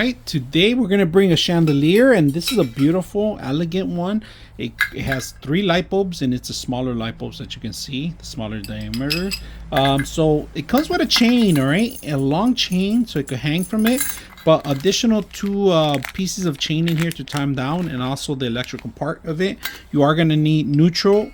Right, today we're gonna bring a chandelier, and this is a beautiful, elegant one. It has 3 light bulbs, and it's a smaller light bulbs that you can see, the smaller diameter. So it comes with a chain, all right, a long chain, so it could hang from it. But additional 2 pieces of chain in here to tie them down, and also the electrical part of it. You are gonna need neutral.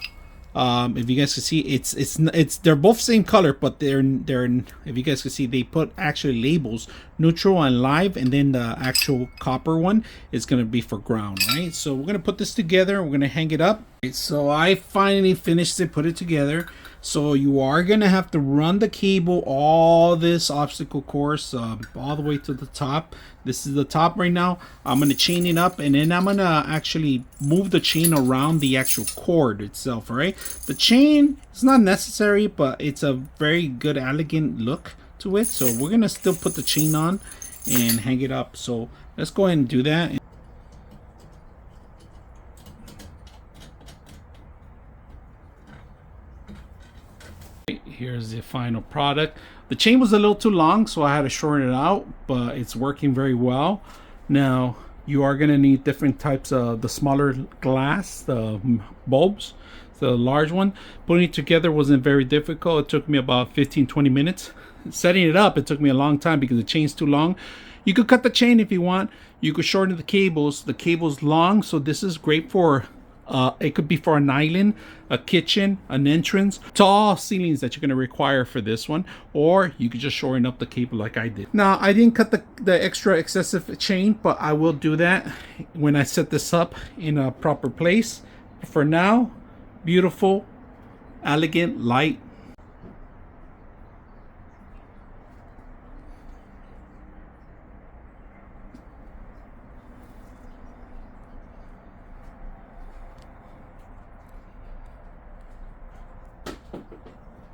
If you guys can see, it's they're both same color, but they're if you guys can see, they put actually labels neutral and live, and then the actual copper one is gonna be for ground, right? So we're gonna put this together. We're gonna hang it up. So I finally finished it, put it together. So you are gonna have to run the cable all this obstacle course all the way to the top. This is the top right now. I'm gonna chain it up, and then I'm gonna actually move the chain around the actual cord itself. All right, the chain is not necessary, but it's a very good, elegant look to it. So we're gonna still put the chain on and hang it up. So let's go ahead and do that. Here's the final product. The chain was a little too long, so I had to shorten it out, but it's working very well. Now you are going to need different types of the smaller glass, the bulbs. The large one, putting it together wasn't very difficult. It took me about 15-20 minutes. Setting it up, it took me a long time because the chain's too long. You could cut the chain if you want. You could shorten the cables. The cable's long, so this is great for it could be for an island, a kitchen, an entrance, tall ceilings that you're going to require for this one, or you could just shorten up the cable like I did. Now I didn't cut the extra excessive chain, but I will do that when I set this up in a proper place. For now, beautiful, elegant, light